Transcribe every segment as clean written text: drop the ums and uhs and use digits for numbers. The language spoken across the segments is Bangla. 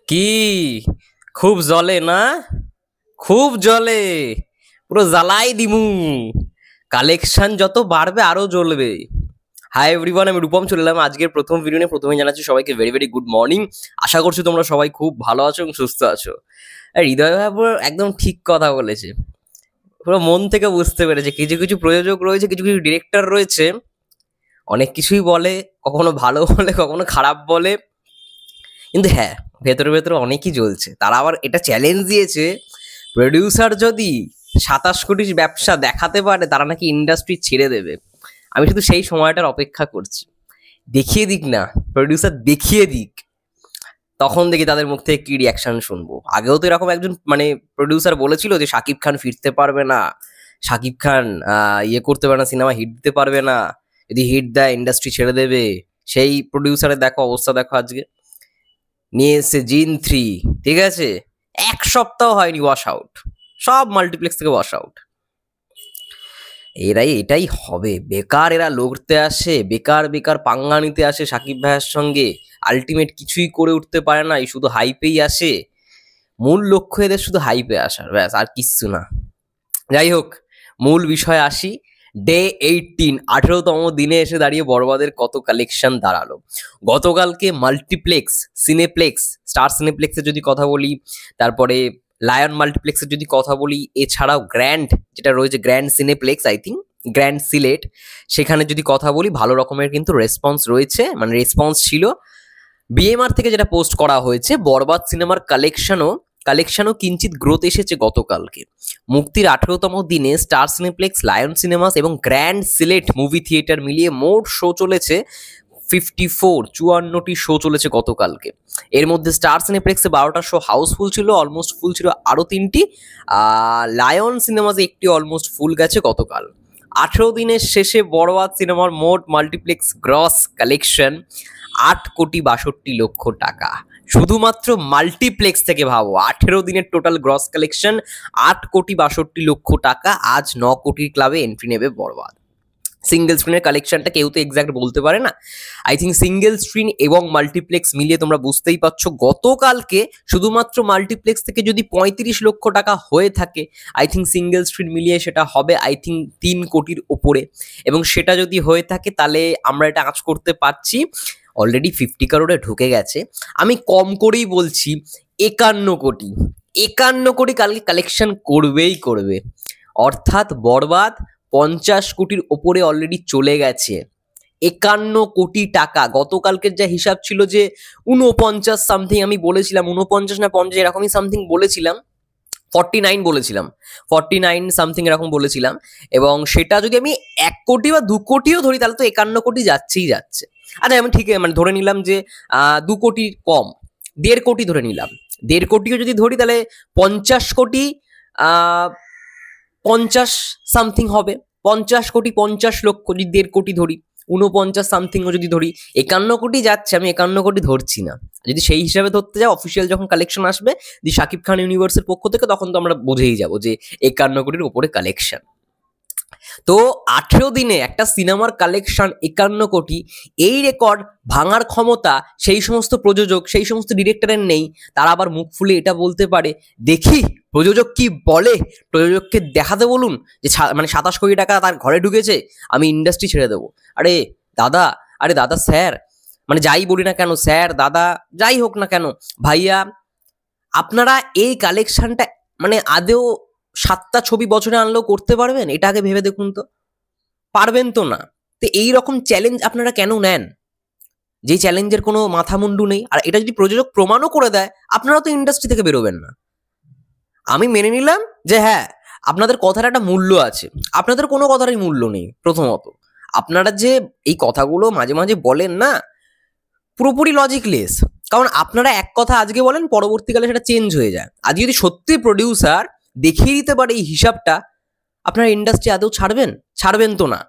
কি খুব জ্বলে না? খুব জ্বলে, পুরো জ্বালাই দিমু। কালেকশন যত বাড়বে আরো জ্বলবে। হাই এভরিওয়ান, আমি রূপম চলে এলাম আজকের প্রথম ভিডিও নিয়ে। প্রথমে জানাচ্ছি সবাইকে ভেরি ভেরি গুড মর্নিং। আশা করছি তোমরা সবাই খুব ভালো আছো এবং সুস্থ আছো। আর হৃদয় ভাই পুরো একদম ঠিক কথা বলেছে, পুরো মন থেকে বুঝতে পেরেছে। কিছু কিছু প্রযোজক রয়েছে, কিছু কিছু ডিরেক্টর রয়েছে, অনেক কিছুই বলে, কখনো ভালো বলে কখনো খারাপ বলে, কিন্তু হ্যাঁ, ভেতরে ভেতরে অনেকই জ্বলছে। তারা আবার এটা চ্যালেঞ্জ দিয়েছে, প্রডিউসার যদি 27 কোটির ব্যবসা দেখাতে পারে তারা নাকি ইন্ডাস্ট্রি ছেড়ে দেবে। আমি শুধু সেই সময়টার অপেক্ষা করছি, দেখিয়ে দিক না, প্রডিউসার দেখিয়ে দিক, তখন দেখি তাদের মুখ থেকে কি রিয়াকশন শুনবো। আগেও তো এরকম একজন প্রডিউসার বলেছিল যে শাকিব খান ফিরতে পারবে না, শাকিব খান ইয়ে করতে পারে না, সিনেমা হিট দিতে পারবে না, যদি হিট দেয় ইন্ডাস্ট্রি ছেড়ে দেবে। সেই প্রডিউসারের দেখো অবস্থা, দেখো আজকে নিয়ে এসছে জিন 3, ঠিক আছে, 1 সপ্তাহ হয়নি ওয়াশ আউট, সব মাল্টিপ্লেক্স থেকে ওয়াশ আউট। এটাই হবে, বেকার এরা লড়তে আসে, বেকার বেকার পাঙ্গা নিতে আসে সাকিব ভাইয়ের সঙ্গে, আলটিমেট কিছুই করে উঠতে পারে না, এই শুধু হাইপেই আসে। মূল লক্ষ্য এদের শুধু হাইপে আসার, ব্যাস, আর কিচ্ছু না। যাই হোক, মূল বিষয়ে আসি। ডে 18 দিনে এসে দাঁড়িয়ে বড়বাদের কত কালেকশন দাঁড়ালো। গতকালকে মাল্টিপ্লেক্স, সিনেপ্লেক্স, স্টার সিনেপ্লেক্সের যদি কথা বলি, তারপরে লায়ন মাল্টিপ্লেক্সের যদি কথা বলি, এছাড়াও গ্র্যান্ড যেটা রয়েছে, grand cineplex, I think grand Sylhet, সেখানে যদি কথা বলি, ভালো রকমের কিন্তু রেসপন্স রয়েছে, মানে রেসপন্স ছিল। বিএমআর থেকে যেটা পোস্ট করা হয়েছে, বরবাদ সিনেমার কালেকশনও কিঞ্চিত গ্রোথ এসেছে গতকালকে। মুক্তির 18তম দিনে স্টার সিনেপ্লেক্স, লায়ন সিনেমাস এবং গ্র্যান্ড সিলেট মুভি থিয়েটার মিলিয়ে মোট শো চলেছে 54টি শো চলেছে গতকালকে। এর মধ্যে স্টার সিনেপ্লেক্সে 12টা শো হাউসফুল ছিল, অলমোস্ট ফুল ছিল আরও 3টি। লায়ন সিনেমাসে একটি অলমোস্ট ফুল গেছে গতকাল। 18 দিনের শেষে বড়বাদ সিনেমার মোট মাল্টিপ্লেক্স গ্রস কালেকশন 8,62,00,000 টাকা। শুধুমাত্র মাল্টিপ্লেক্স থেকে ভাবো, 18 দিনের টোটাল গ্রস কালেকশন 8,62,00,000 টাকা। আজ 9 কোটির ক্লাবে এন্ট্রি নেবে বরবাদ। সিঙ্গেল স্ক্রিনের কালেকশনটা কেউ তো এক্স্যাক্ট বলতে পারে না। আই থিঙ্ক সিঙ্গেল স্ক্রিন এবং মাল্টিপ্লেক্স মিলিয়ে তোমরা বুঝতেই পারছো, গতকালকে শুধুমাত্র মাল্টিপ্লেক্স থেকে যদি 35 লক্ষ টাকা হয়ে থাকে, আই থিঙ্ক সিঙ্গেল স্ক্রিন মিলিয়ে সেটা হবে আই থিঙ্ক 3 কোটির ওপরে। এবং সেটা যদি হয়ে থাকে তাহলে আমরা এটা আঁচ করতে পারছি, অলরেডি 50 কারোরে ঢুকে গেছে। আমি কম করেই বলছি 51 কোটি, 51 কোটি কালকে কালেকশন করবেই করবে। অর্থাৎ বরবাদ 50 কোটির ওপরে অলরেডি চলে গেছে। 51 কোটি টাকা। গতকালকের যা হিসাব ছিল যে 49 সামথিং, আমি বলেছিলাম 49 না 50 এরকমই সামথিং বলেছিলাম, 49 বলেছিলাম, 49 সামথিং এরকম বলেছিলাম। এবং সেটা যদি আমি 1 কোটি বা 2 কোটিও ধরি তাহলে তো 51 কোটি যাচ্ছেই যাচ্ছে। আচ্ছা, আমি ঠিক মানে ধরে নিলাম যে 2 কোটি কম, 1.5 কোটি ধরে নিলাম। 1.5 কোটিও যদি ধরি তাহলে 50 কোটি, 50 সামথিং হবে। 50 কোটি 50 লক্ষ যদি 1.5 কোটি ধরি, 49 সামথিংও যদি ধরি, 51 কোটি যাচ্ছে। আমি 51 কোটি ধরছি না। যদি সেই হিসাবে ধরতে যাও, অফিসিয়াল যখন কালেকশন আসবে যে শাকিব খান ইউনিভার্সের পক্ষ থেকে, তখন তো আমরা বুঝেই যাবো যে 51 কোটির উপরে কালেকশন। তো 18 দিনে একটা সিনেমার কালেকশন 51 কোটি, এই রেকর্ড ভাঙার ক্ষমতা সেই সমস্ত প্রযোজক, সেই সমস্ত ডিরেক্টরের নেই। তারা আবার মুখ ফুলে এটা বলতে পারে, দেখি প্রযোজক কি বলে, প্রযোজককে দেখাতে বলুন যে মানে 27 কোটি টাকা তার ঘরে ঢুকেছে, আমি ইন্ডাস্ট্রি ছেড়ে দেবো। আরে দাদা, আরে দাদা স্যার, মানে যাই বলি না কেন, স্যার দাদা যাই হোক না কেন, ভাইয়া, আপনারা এই কালেকশনটা মানে আদেও 7টা ছবি বছরে আনলেও করতে পারবেন? এটা আগে ভেবে দেখুন তো। পারবেন তো না। তো এইরকম চ্যালেঞ্জ আপনারা কেন নেন, যে চ্যালেঞ্জের কোনো মাথা মুন্ডু নেই? আর এটা যদি প্রযোজক প্রমাণও করে দেয়, আপনারা তো ইন্ডাস্ট্রি থেকে বেরোবেন না। আমি মেনে নিলাম যে হ্যাঁ, আপনাদের কথার একটা মূল্য আছে, আপনাদের কোনো কথারই মূল্য নেই। প্রথমত, আপনারা যে এই কথাগুলো মাঝে মাঝে বলেন না, পুরোপুরি লজিকলেস। কারণ আপনারা এক কথা আজকে বলেন, পরবর্তীকালে সেটা চেঞ্জ হয়ে যায়। আজ যদি সত্যি প্রডিউসার দেখিয়ে দিতে পারে এই হিসাবটা, আপনারা ইন্ডাস্ট্রি আদৌ ছাড়বেন তো না।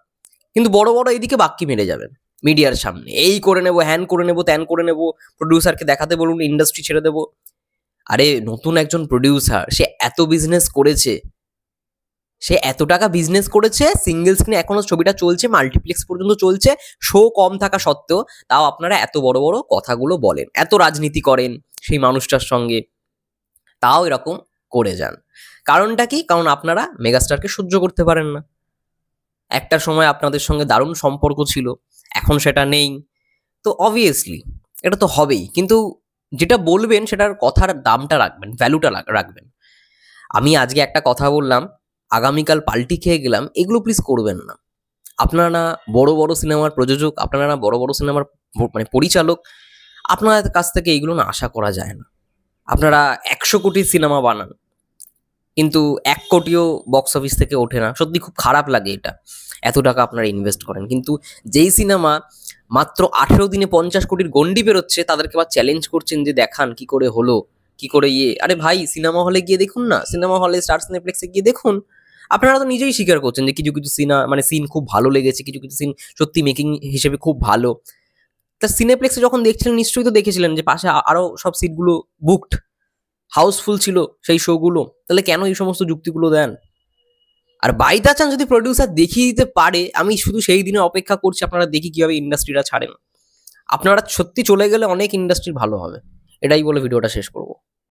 কিন্তু বড় বড় এইদিকে বাক্কি মেরে যাবেন মিডিয়ার সামনে, এই করে নেবো, হ্যান করে নেবো, ত্যান করে নেবো, প্রডিউসারকে দেখাতে বলুন ইন্ডাস্ট্রি ছেড়ে দেবো। আরে নতুন একজন প্রডিউসার, সে এত বিজনেস করেছে, সে এত টাকা বিজনেস করেছে, সিঙ্গেল স্ক্রিনে এখনো ছবিটা চলছে, মাল্টিপ্লেক্স পর্যন্ত চলছে, শো কম থাকা সত্ত্বেও তাও আপনারা এত বড় বড় কথাগুলো বলেন, এত রাজনীতি করেন সেই মানুষটার সঙ্গে, তাও এরকম করে যান। কারণটা কি? কারণ আপনারা মেগাস্টারকে সহ্য করতে পারেন না। একটা সময় আপনাদের সঙ্গে দারুণ সম্পর্ক ছিল, এখন সেটা নেই, তো অবভিয়াসলি এটা তো হবেই। কিন্তু যেটা বলবেন সেটার কথার দামটা রাখবেন, ভ্যালুটা রাখবেন। আমি আজকে একটা কথা বললাম, আগামীকাল পাল্টি খেয়ে গেলাম, এগুলো প্লিজ করবেন না। আপনারা না বড় বড় সিনেমার প্রযোজক, আপনারা না বড় বড় সিনেমার মানে পরিচালক, আপনাদের কাছ থেকে এইগুলো না আশা করা যায় না। আপনারা 100 কোটির সিনেমা বানান, কিন্তু 1 কোটিও বক্স অফিস থেকে ওঠে না। সত্যি খুব খারাপ লাগে এটা। এত টাকা আপনারা ইনভেস্ট করেন, কিন্তু যেই সিনেমা মাত্র 18 দিনে 50 কোটির গন্ডি বেরোচ্ছে, তাদেরকে আবার চ্যালেঞ্জ করছেন যে দেখান কি করে হলো, কি করে ইয়ে। আরে ভাই, সিনেমা হলে গিয়ে দেখুন না, সিনেমা হলে স্টার সিনেপ্লেক্সে গিয়ে দেখুন। আপনারা তো নিজেই স্বীকার করছেন যে কিছু কিছু সিন খুব ভালো লেগেছে, কিছু কিছু সিন সত্যি মেকিং হিসেবে খুব ভালো। তা সিনেপ্লেক্সে যখন দেখছিলেন নিশ্চয়ই তো দেখেছিলেন যে পাশে আরো সব সিটগুলো বুকড, হাউসফুল ছিল সেই শোগুলো। তাহলে কেন এই সমস্ত যুক্তিগুলো দেন? আর বাই দা চান্স যদি প্রডিউসার দেখিয়ে দিতে পারে, আমি শুধু সেই দিনে অপেক্ষা করছি আপনারা দেখি কিভাবে ইন্ডাস্ট্রিটা ছাড়েন। আপনারা সত্যি চলে গেলে অনেক ইন্ডাস্ট্রি ভালো হবে। এটাই বলে ভিডিওটা শেষ করবো।